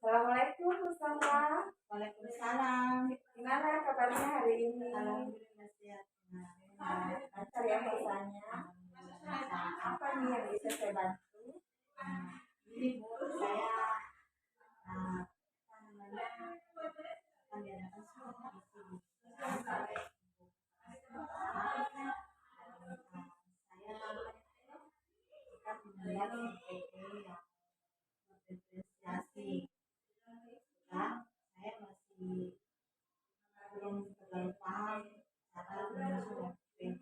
Assalamualaikum Mustafa. Waalaikumsalam. Gimana kabarnya hari ini? Alhamdulillah sehat. Lancar ya puasanya? Apa nih yang bisa saya bantu? Ini Bu, saya apa namanya akan diadakan sekolah di sini. Saya akan melihat SPP yang berdifferensiasi. Nah, saya masih belum terlalu paham cara menyusun SPP.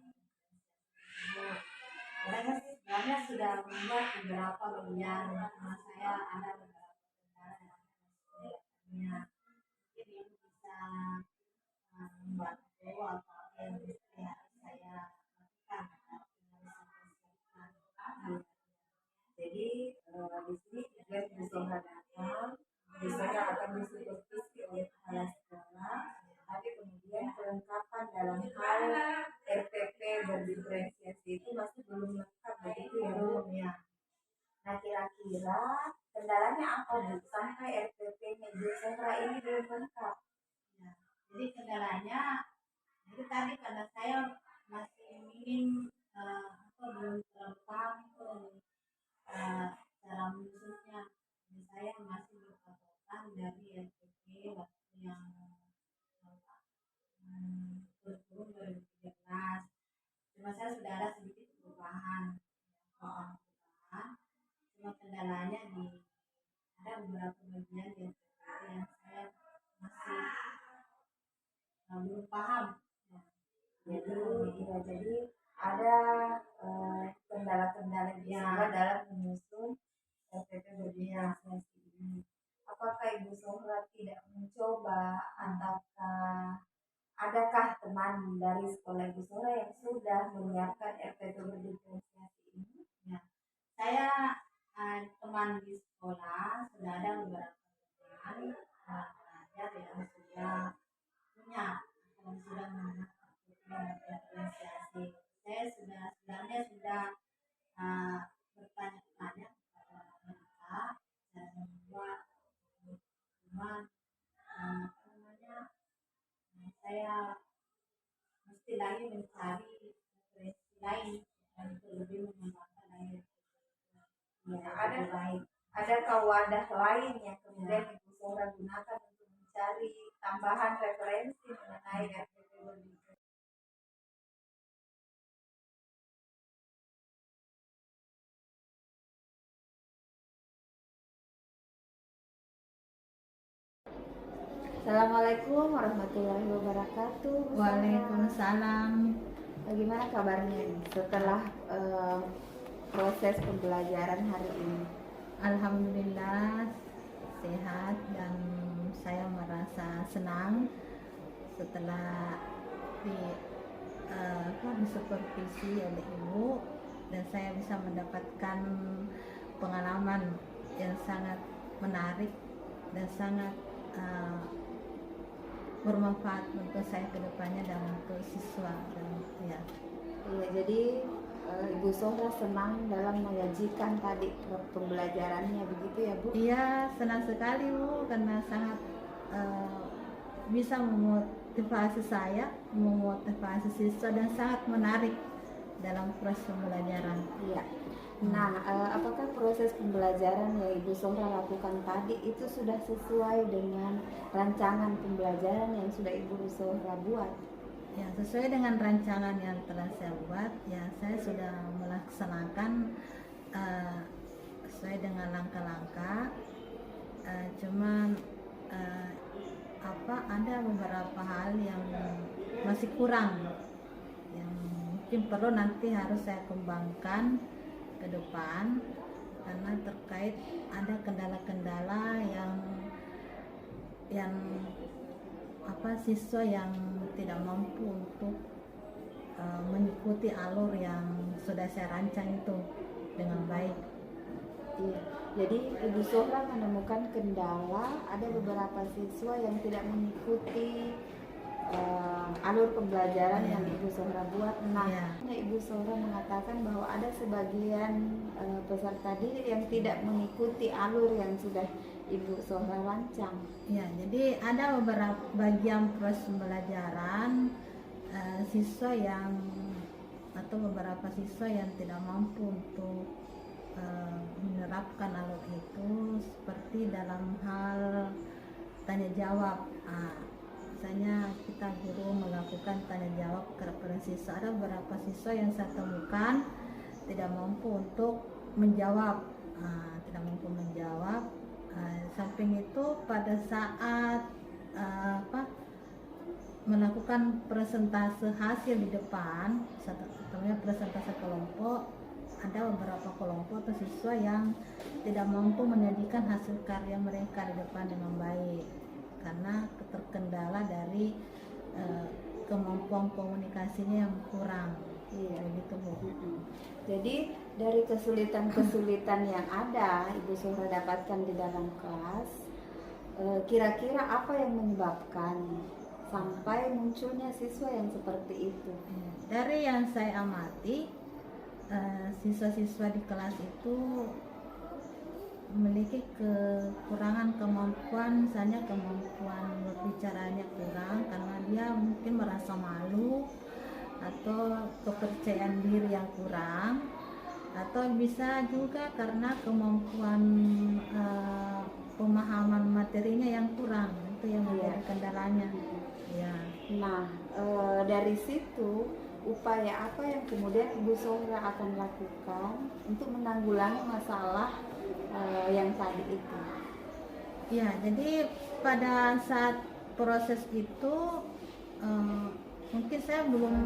Mereka sebenarnya sudah membuat beberapa bagian, karena saya ada beberapa kendala dalam melakukannya. Mungkin ibu bisa membantu apa yang mesti harus saya lakukan agar bisa persiapkan. Jadi di sini tujuan Mustafa datang, misalnya akan disupervisi oleh kepala sekolah, tapi kemudian kelengkapan dalam hal RPP berdifferensiasi itu masih belum lengkap begitu ya Bu? Ya. Nah kira-kira kendalanya apa Bu sampai RPP-nya Ibu Sandra ini belum lengkap? Ya. Jadi kendalanya itu tadi karena saya masih minim belum terlalu paham cara menyusunnya. Jadi saya masih berpatokan dari SPP waktu yang kurikulum 2013. Cuma saya sudah ada sedikit perubahan. Cuma kendalanya ada beberapa bagian di SPP yang saya masih belum paham. Jadi ada kendala-kendala dalam menyusun RPP berdifferensiasi ini. Apakah Ibu Sohra tidak mencoba ataukah adakah teman dari sekolah Ibu Sohra yang sudah menyiapkan RPP berdifferensiasi ini? Ya, saya teman di sekolah sudah ada beberapa teman pelajar yang sudah punya dan sudah menggunakan diferensiasi. Saya sebenarnya sudah bertanya-tanya kepada mereka dan membuat cuma apa namanya saya mesti lagi mencari referensi lain yang itu lebih mengembangkan lagi. Adakah wadah lain yang kemudian Ibu Sohra gunakan untuk mencari tambahan referensi mengenai RPP berdifferensiasi? Assalamualaikum warahmatullahi wabarakatuh. Waalaikumsalam. Bagaimana kabarnya setelah proses pembelajaran hari ini? Alhamdulillah sehat dan saya merasa senang setelah disupervisi oleh ibu dan saya bisa mendapatkan pengalaman yang sangat menarik dan sangat bermanfaat untuk saya ke depannya dan untuk siswa dan ya. Iya, jadi Ibu Sohra senang dalam menyajikan tadi pembelajarannya begitu ya Bu? Iya, senang sekali Bu karena sangat bisa memotivasi saya, memotivasi siswa dan sangat menarik dalam proses pembelajaran. Iya. Nah, apakah proses pembelajaran yang Ibu Sohra lakukan tadi itu sudah sesuai dengan rancangan pembelajaran yang sudah Ibu Sohra buat? Ya, sesuai dengan rancangan yang telah saya buat, ya saya sudah melaksanakan sesuai dengan langkah-langkah. Cuman ada beberapa hal yang masih kurang, yang mungkin perlu nanti harus saya kembangkan ke depan karena terkait ada kendala-kendala yang siswa yang tidak mampu untuk mengikuti alur yang sudah saya rancang itu dengan baik. Iya. Jadi Ibu Sohra menemukan kendala ada beberapa siswa yang tidak mengikuti alur pembelajaran Iya. yang Ibu Sohra buat. Nah, Iya. Ibu Sohra mengatakan bahwa ada sebagian peserta didik yang tidak mengikuti alur yang sudah Ibu Sohra rancang. Ya, jadi ada beberapa bagian proses pembelajaran siswa yang atau beberapa siswa yang tidak mampu untuk menerapkan alur itu, seperti dalam hal tanya jawab. Misalnya kita guru melakukan tanya jawab kepada siswa, ada beberapa siswa yang saya temukan tidak mampu untuk menjawab, tidak mampu menjawab. Samping itu pada saat melakukan presentase hasil di depan, namanya presentase kelompok, ada beberapa kelompok atau siswa yang tidak mampu menyajikan hasil karya mereka di depan dengan baik karena terkendala dari kemampuan komunikasinya yang kurang. Iya, begitu Bu. Jadi dari kesulitan-kesulitan yang ada Ibu Sohra dapatkan di dalam kelas, kira-kira apa yang menyebabkan sampai munculnya siswa yang seperti itu? Dari yang saya amati, siswa-siswa di kelas itu memiliki kekurangan kemampuan, misalnya kemampuan berbicaranya kurang karena dia mungkin merasa malu, atau kepercayaan diri yang kurang, atau bisa juga karena kemampuan pemahaman materinya yang kurang, itu yang menjadi kendalanya. Ya. Nah, dari situ upaya apa yang kemudian Ibu Sohra akan lakukan untuk menanggulangi masalah yang tadi itu? Ya, jadi pada saat proses itu mungkin saya belum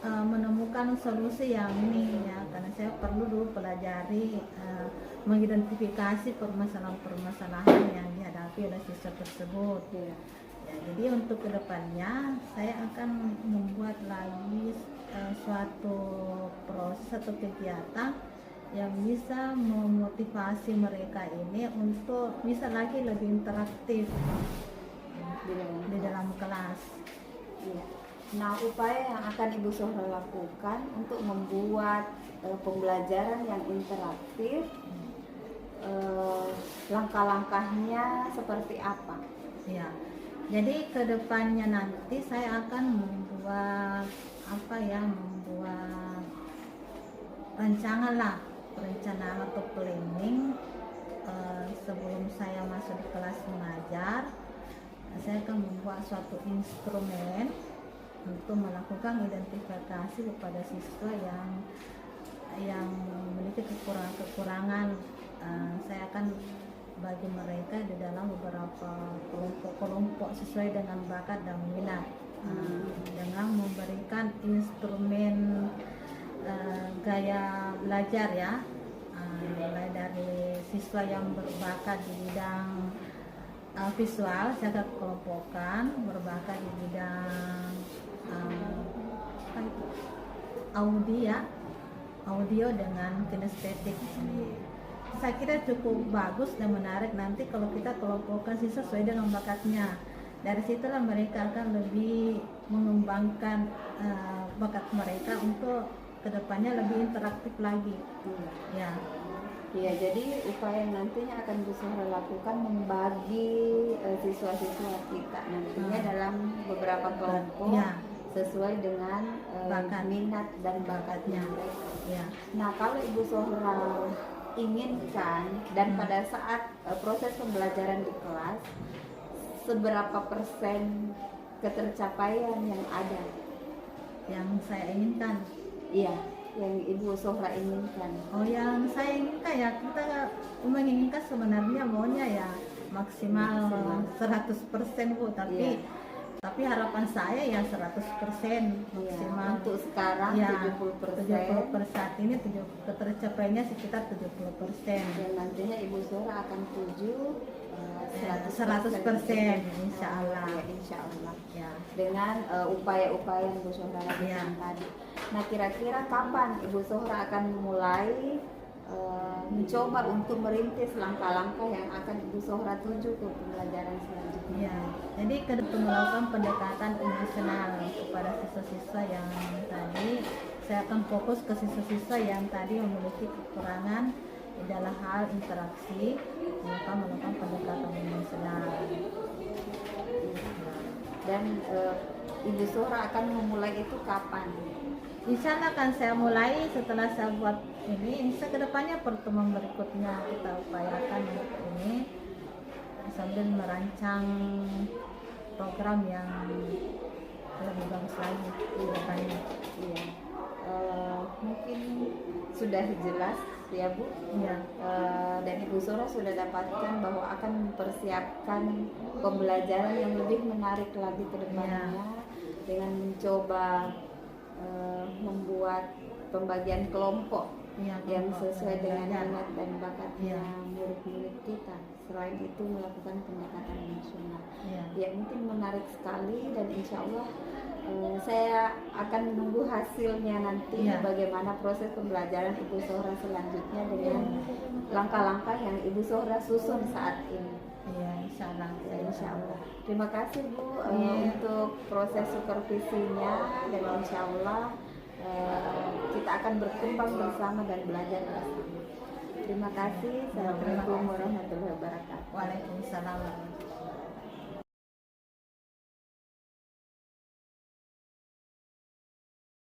menemukan solusi yang ini ya, karena saya perlu dulu pelajari mengidentifikasi permasalahan-permasalahan yang dihadapi oleh siswa tersebut. Ya, jadi untuk kedepannya saya akan membuat lagi suatu proses atau kegiatan yang bisa memotivasi mereka ini untuk bisa lagi lebih interaktif di dalam kelas. Iya. Nah, upaya yang akan Ibu Sohra lakukan untuk membuat pembelajaran yang interaktif, langkah-langkahnya seperti apa? Ya, jadi kedepannya nanti saya akan membuat membuat perencanaan atau planning sebelum saya masuk di kelas mengajar. Saya akan membuat suatu instrumen untuk melakukan identifikasi kepada siswa yang memiliki kekurangan. Saya akan bagi mereka di dalam beberapa kelompok sesuai dengan bakat dan minat, dengan memberikan instrumen gaya belajar ya, mulai dari siswa yang berbakat di bidang visual saya akan kelompokkan, berbakat di bidang audio dengan kinestetik. Saya kira cukup bagus dan menarik nanti kalau kita kelompokkan siswa sesuai dengan bakatnya. Dari situlah mereka akan lebih mengembangkan bakat mereka untuk kedepannya lebih interaktif lagi. Ya. Ya, jadi upaya yang nantinya akan Bu Sohra lakukan membagi siswa-siswa kita nantinya dalam beberapa kelompok sesuai dengan minat dan bakatnya mereka. Ya. Nah, kalau Ibu Sohra inginkan dan pada saat proses pembelajaran di kelas, seberapa persen ketercapaian yang ada? Yang saya inginkan? Iya, yang Ibu Sohra inginkan. Oh, yang saya inginkan ya, kita menginginkan sebenarnya maunya ya maksimal 100% Bu, tapi harapan saya ya 100% maksimal. Untuk sekarang ya, 70%. Per saat ini tercapainya sekitar 70%. Dan nantinya Ibu Sohra akan tuju 100%, insya Allah. Ya, insya Allah. Ya. Dengan upaya-upaya yang Ibu Sohra lakukan tadi. Nah, kira-kira kapan Ibu Sohra akan mulai mencoba untuk merintis langkah-langkah yang akan Ibu Zohra tuju ke pembelajaran selanjutnya. Ya, jadi kita melakukan pendekatan emosional kepada siswa-siswa yang tadi. Saya akan fokus ke siswa-siswa yang tadi memiliki kekurangan dalam hal interaksi, maka melakukan pendekatan emosional. Dan Ibu Zohra akan memulai itu kapan? Insya Allah akan saya mulai setelah saya buat ini. Insya kedepannya pertemuan berikutnya kita upayakan untuk ini sambil merancang program yang lebih bagus lagi ke depannya. Iya. Mungkin sudah jelas ya Bu. Ya. Dan Ibu Zohra sudah dapatkan bahwa akan mempersiapkan pembelajaran yang lebih menarik lagi ke depannya dengan mencoba membuat pembagian kelompok yang sesuai dengan minat dan bakatnya murid-murid kita. Selain itu melakukan pendekatan emosional. Ya mungkin menarik sekali, dan insya Allah saya akan menunggu hasilnya nanti bagaimana proses pembelajaran Ibu Zohra selanjutnya dengan langkah-langkah yang Ibu Zohra susun saat ini. Iya, insya Allah. Insya Allah. Terima kasih Bu untuk proses supervisinya, dan insya Allah kita akan berkembang bersama dan belajar bersama. Terima kasih. Assalamualaikum warahmatullahi wabarakatuh. Waalaikumsalam.